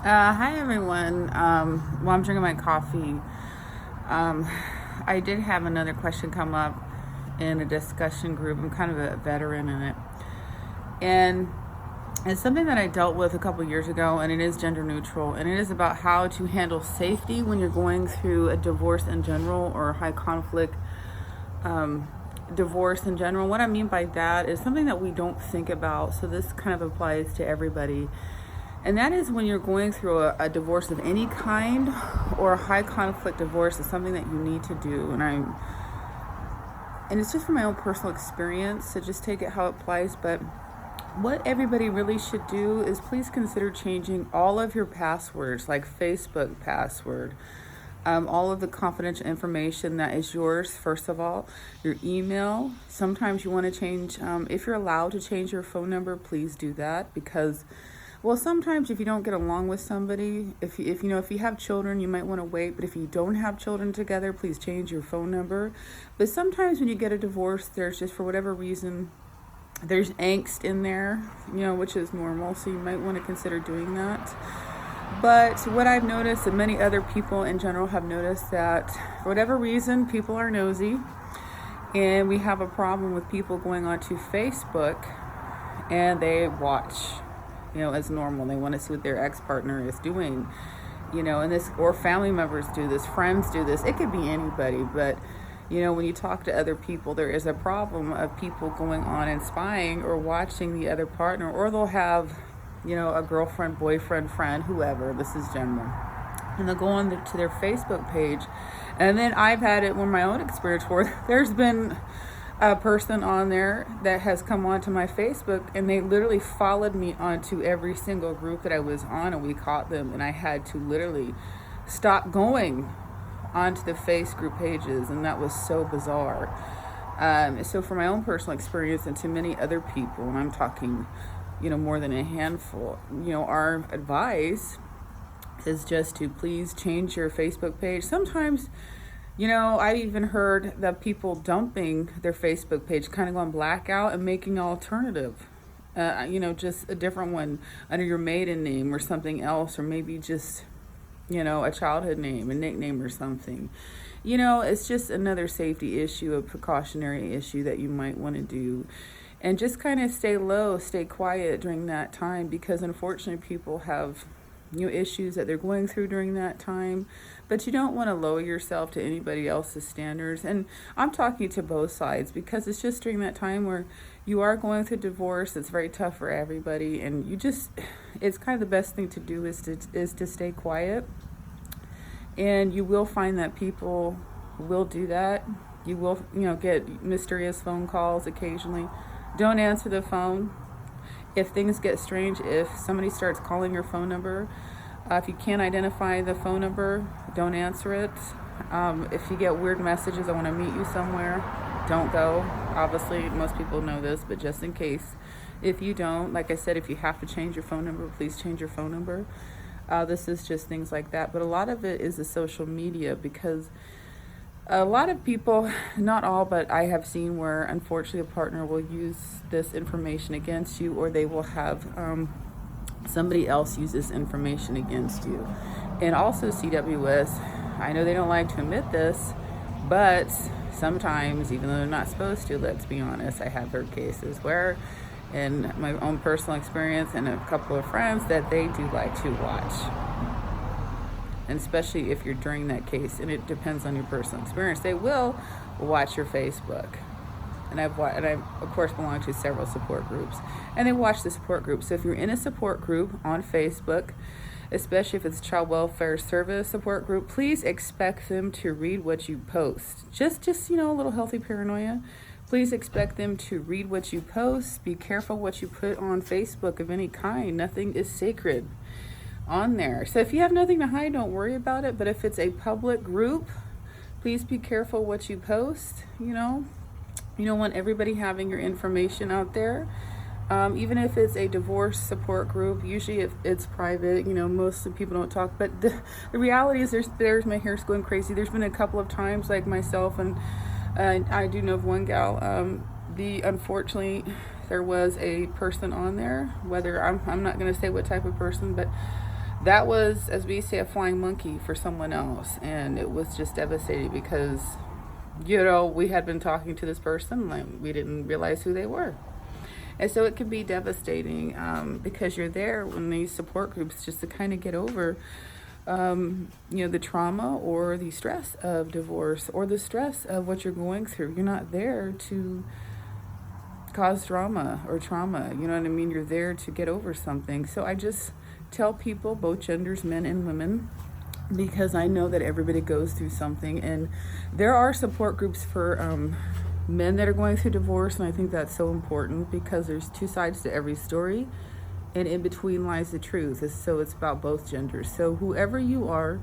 Hi everyone. While I'm drinking my coffee, um, I did have another question come up in a discussion group. I'm kind of a veteran in it, and it's something that I dealt with a couple years ago, and it is gender neutral, and it is about how to handle safety when you're going through a divorce in general or high conflict um, divorce in general. What I mean by that is something that we don't think about. So this kind of applies to everybody. And that is when you're going through a divorce of any kind or a high conflict divorce is something that you need to do. And it's just from my own personal experience, so just take it how it applies. But what everybody really should do is please consider changing all of your passwords, like Facebook password, all of the confidential information that is yours, first of all, your email. Sometimes you want to change, if you're allowed to change your phone number, please do that because, well, sometimes if you don't get along with somebody, if you have children, you might want to wait. But if you don't have children together, please change your phone number. But sometimes when you get a divorce, there's just for whatever reason, there's angst in there, which is normal. So you might want to consider doing that. But what I've noticed, and many other people in general have noticed, that for whatever reason, people are nosy, and we have a problem with people going onto Facebook and they watch, as normal. They want to see what their ex-partner is doing, and this, or family members do this, friends do this. It could be anybody, but when you talk to other people, there is a problem of people going on and spying or watching the other partner, or they'll have, a girlfriend, boyfriend, friend, whoever, this is general, and they'll go on to their Facebook page. And then I've had it, my own experience where there's been a person on there that has come onto my Facebook, and they literally followed me onto every single group that I was on, and we caught them, and I had to literally stop going onto the face group pages, and that was so bizarre. So for my own personal experience and to many other people, and I'm talking, more than a handful, our advice is just to please change your Facebook page. Sometimes, I've even heard that people dumping their Facebook page, kind of going blackout and making an alternative. Just a different one under your maiden name or something else, or maybe just, a childhood name, a nickname or something. It's just another safety issue, a precautionary issue that you might want to do. And just kind of stay low, stay quiet during that time, because unfortunately people have issues that they're going through during that time. But you don't want to lower yourself to anybody else's standards. And I'm talking to both sides, because it's just during that time where you are going through divorce. It's very tough for everybody, and it's kind of the best thing to do is to stay quiet. And you will find that people will do that. You will, get mysterious phone calls occasionally. Don't answer the phone. If things get strange, if somebody starts calling your phone number, if you can't identify the phone number, don't answer it. If you get weird messages, I want to meet you somewhere, don't go. Obviously, most people know this, but just in case, if you don't, like I said, if you have to change your phone number, please change your phone number. This is just things like that. But a lot of it is the social media, because a lot of people, not all, but I have seen where unfortunately a partner will use this information against you, or they will have somebody else use this information against you. And also CWS, I know they don't like to admit this, but sometimes, even though they're not supposed to, let's be honest, I have heard cases where, in my own personal experience and a couple of friends, that they do like to watch. And especially if you're during that case, and it depends on your personal experience, they will watch your Facebook. And I of course belong to several support groups, and they watch the support group. So if you're in a support group on Facebook, especially if it's child welfare service support group, please expect them to read what you post. Just a little healthy paranoia. Please expect them to read what you post. Be careful what you put on Facebook of any kind. Nothing is sacred on there. So if you have nothing to hide, don't worry about it. But if it's a public group, please be careful what you post. You don't want everybody having your information out there. Even if it's a divorce support group, usually if it's private, most of the people don't talk. But the reality is there's my hair's going crazy. There's been a couple of times, like myself, and I do know of one gal, unfortunately there was a person on there, whether I'm not going to say what type of person, but That was, as we say, a flying monkey for someone else. And it was just devastating because, we had been talking to this person, like we didn't realize who they were. And so it can be devastating because you're there in these support groups just to kind of get over, the trauma or the stress of divorce or the stress of what you're going through. You're not there to cause drama or trauma. You know what I mean? You're there to get over something. So I just tell people, both genders, men and women, because I know that everybody goes through something. And there are support groups for men that are going through divorce, and I think that's so important because there's two sides to every story, and in between lies the truth. So it's about both genders. So whoever you are,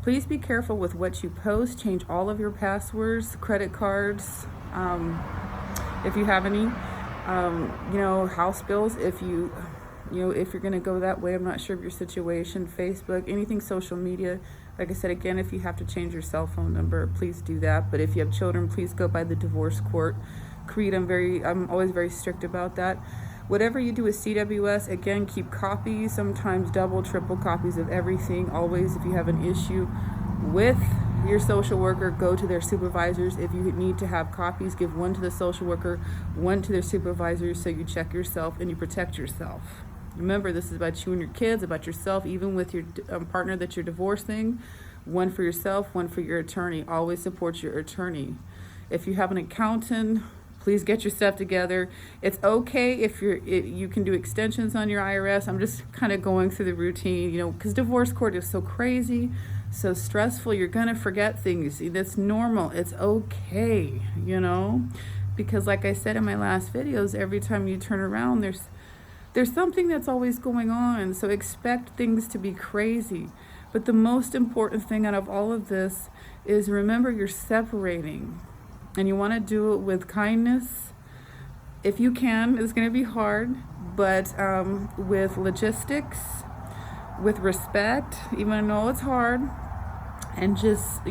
please be careful with what you post. Change all of your passwords, credit cards, if you have any, house bills. If you're going to go that way, I'm not sure of your situation, Facebook, anything social media. Like I said, again, if you have to change your cell phone number, please do that. But if you have children, please go by the divorce court creed. I'm always very strict about that. Whatever you do with CWS, again, keep copies, sometimes double, triple copies of everything. Always, if you have an issue with your social worker, go to their supervisors. If you need to have copies, give one to the social worker, one to their supervisors, so you check yourself and you protect yourself. Remember, this is about you and your kids, about yourself, even with your partner that you're divorcing. One for yourself, one for your attorney. Always support your attorney. If you have an accountant, please get your stuff together. It's okay if you can do extensions on your IRS. I'm just kind of going through the routine, because divorce court is so crazy, so stressful. You're going to forget things. That's normal. It's okay, because like I said in my last videos, every time you turn around, there's something that's always going on. So expect things to be crazy. But the most important thing out of all of this is remember you're separating. And you want to do it with kindness. If you can, it's going to be hard, but with logistics, with respect, even though it's hard, and just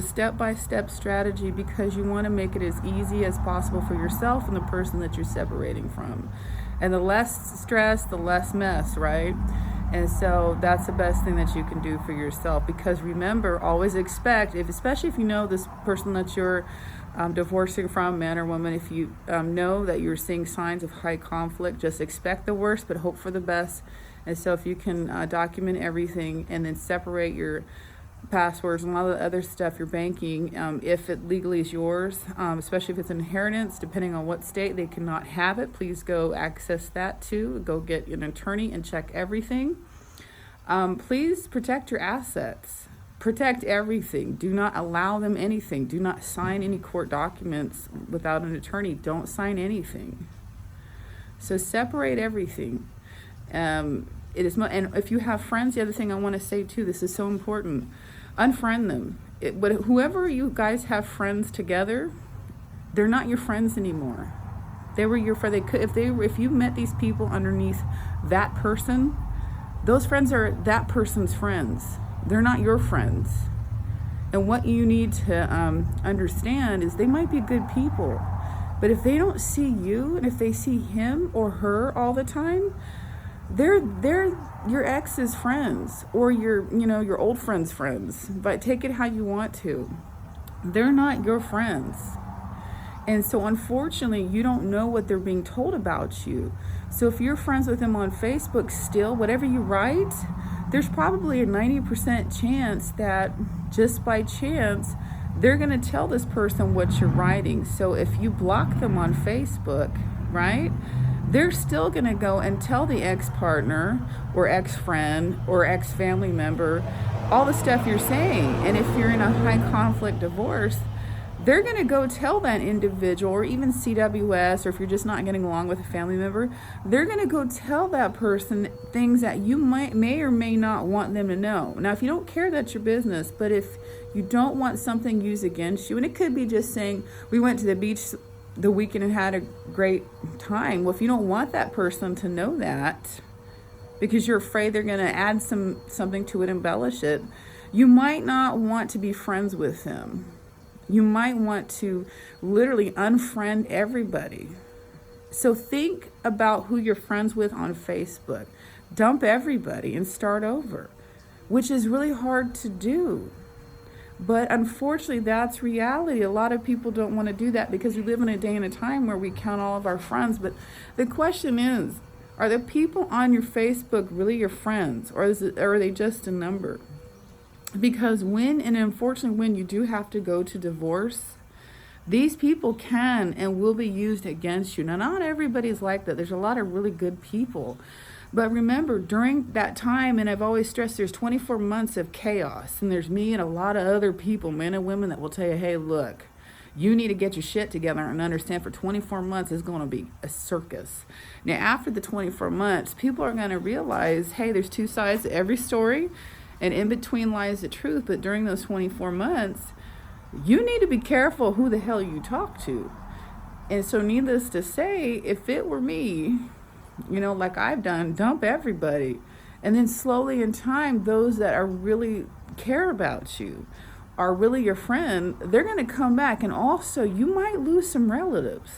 step-by-step strategy, because you want to make it as easy as possible for yourself and the person that you're separating from. And the less stress, the less mess, right? And so that's the best thing that you can do for yourself. Because remember, always expect, especially if you know this person that you're divorcing from, man or woman, if you know that you're seeing signs of high conflict, just expect the worst, but hope for the best. And so if you can document everything and then separate your passwords and a lot of the other stuff, your banking, if it legally is yours, especially if it's inheritance, depending on what state they cannot have it, please go access that too. Go get an attorney and check everything. Please protect your assets. Protect everything. Do not allow them anything. Do not sign any court documents without an attorney. Don't sign anything. So separate everything. And if you have friends, the other thing I want to say too, this is so important, unfriend them. Whoever you guys have friends together, they're not your friends anymore. They were your friend. If you met these people underneath that person, those friends are that person's friends. They're not your friends. And what you need to understand is they might be good people, but if they don't see you and if they see him or her all the time, they're your ex's friends or your old friends' friends. But take it how you want to. They're not your friends. And so unfortunately, you don't know what they're being told about you. So if you're friends with them on Facebook still, whatever you write, there's probably a 90% chance that just by chance, they're going to tell this person what you're writing. So if you block them on Facebook, right, they're still going to go and tell the ex-partner or ex-friend or ex-family member all the stuff you're saying. And if you're in a high conflict divorce, they're going to go tell that individual, or even CWS, or if you're just not getting along with a family member, they're going to go tell that person things that you may or may not want them to know. Now, if you don't care, that's your business. But if you don't want something used against you, and it could be just saying, we went to the beach the weekend and had a great time. Well, if you don't want that person to know that, because you're afraid they're going to add something to it, embellish it, you might not want to be friends with them. You might want to literally unfriend everybody. So think about who you're friends with on Facebook. dump everybody and start over, which is really hard to do. But unfortunately, that's reality. A lot of people don't want to do that because we live in a day and a time where we count all of our friends. But the question is, are the people on your Facebook really your friends, or are they just a number? Because unfortunately, when you do have to go to divorce, these people can and will be used against you. Now, not everybody's like that. There's a lot of really good people. But remember, during that time, and I've always stressed, there's 24 months of chaos. And there's me and a lot of other people, men and women, that will tell you, hey, look, you need to get your shit together and understand for 24 months is going to be a circus. Now, after the 24 months, people are going to realize, hey, there's two sides to every story, and in between lies the truth. But during those 24 months, you need to be careful who the hell you talk to. And so needless to say, if it were me, like I've done, dump everybody. And then slowly in time, those that are really care about you, are really your friend, they're going to come back. And also, you might lose some relatives.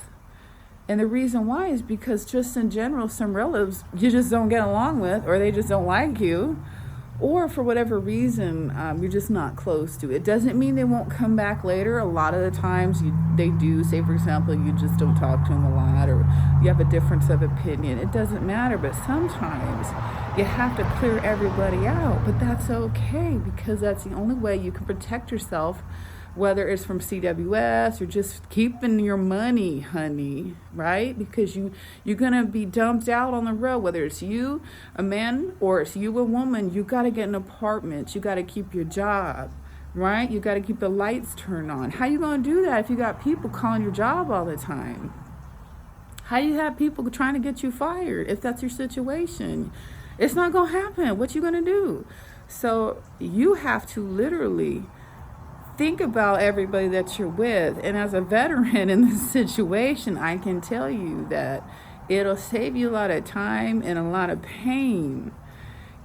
And the reason why is because just in general, some relatives you just don't get along with, or they just don't like you, or for whatever reason, you're just not close to. It doesn't mean they won't come back later. A lot of the times they do. Say, for example, you just don't talk to them a lot, or you have a difference of opinion. It doesn't matter, but sometimes you have to clear everybody out. But that's okay, because that's the only way you can protect yourself, whether it's from CWS or just keeping your money, honey, right? Because you're going to be dumped out on the road, whether it's you, a man, or it's you, a woman. You got to get an apartment. You got to keep your job, right? You got to keep the lights turned on. How you going to do that if you got people calling your job all the time? How you have people trying to get you fired if that's your situation? It's not going to happen. What you going to do? So you have to literally think about everybody that you're with. And as a veteran in this situation, I can tell you that it'll save you a lot of time and a lot of pain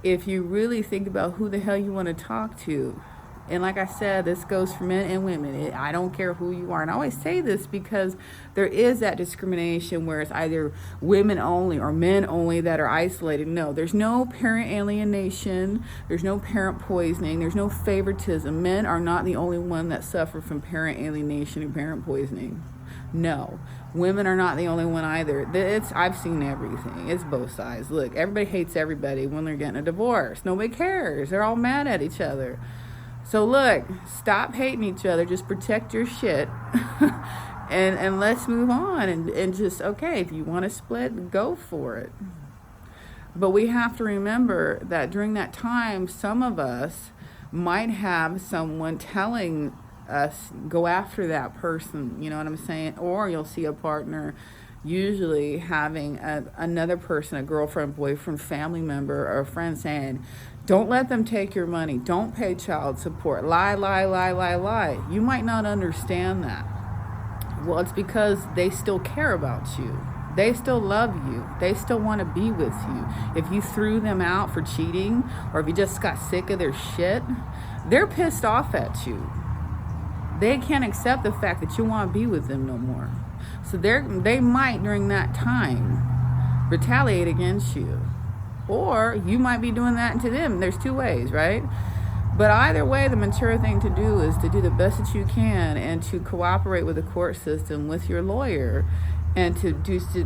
if you really think about who the hell you want to talk to. And like I said, this goes for men and women. I don't care who you are. And I always say this because there is that discrimination where it's either women only or men only that are isolated. No, there's no parent alienation. There's no parent poisoning. There's no favoritism. Men are not the only one that suffer from parent alienation and parent poisoning. No, women are not the only one either. I've seen everything. It's both sides. Look, everybody hates everybody when they're getting a divorce. Nobody cares. They're all mad at each other. So look, stop hating each other. Just protect your shit. and let's move on. And just, okay, if you want to split, go for it. But we have to remember that during that time, some of us might have someone telling us, go after that person. You know what I'm saying? Or you'll see a partner usually having another person, a girlfriend, boyfriend, family member, or a friend saying, don't let them take your money. Don't pay child support. Lie, lie, lie, lie, lie. You might not understand that. Well, it's because they still care about you. They still love you. They still want to be with you. If you threw them out for cheating, or if you just got sick of their shit, they're pissed off at you. They can't accept the fact that you want to be with them no more. So they might, during that time, retaliate against you. Or you might be doing that to them. There's two ways, right? But either way, the mature thing to do is to do the best that you can and to cooperate with the court system, with your lawyer, and to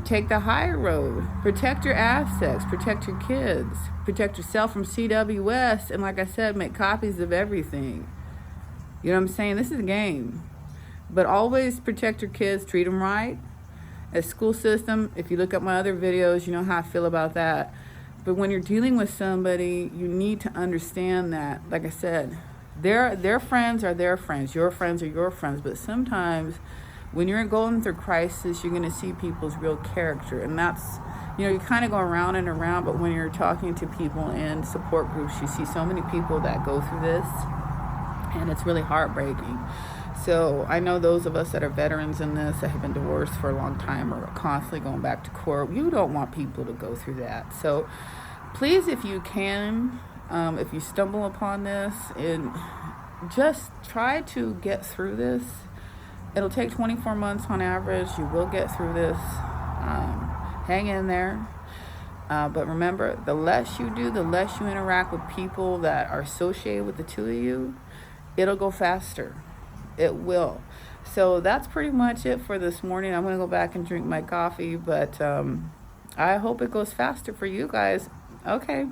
take the higher road. Protect your assets, protect your kids, protect yourself from CWS, and like I said, make copies of everything. You know what I'm saying? This is a game. But always protect your kids, treat them right. A school system, if you look at my other videos, you know how I feel about that. But when you're dealing with somebody, you need to understand that, like I said, their friends are their friends. Your friends are your friends. But sometimes when you're going through crisis, you're going to see people's real character. And that's, you kind of go around and around. But when you're talking to people in support groups, you see so many people that go through this. And it's really heartbreaking. So I know those of us that are veterans in this, that have been divorced for a long time or are constantly going back to court, you don't want people to go through that. So please, if you can, if you stumble upon this, and just try to get through this. It'll take 24 months on average. You will get through this. Hang in there. But remember, the less you do, the less you interact with people that are associated with the two of you, it'll go faster. It will. So that's pretty much it for this morning. I'm going to go back and drink my coffee, but I hope it goes faster for you guys. Okay.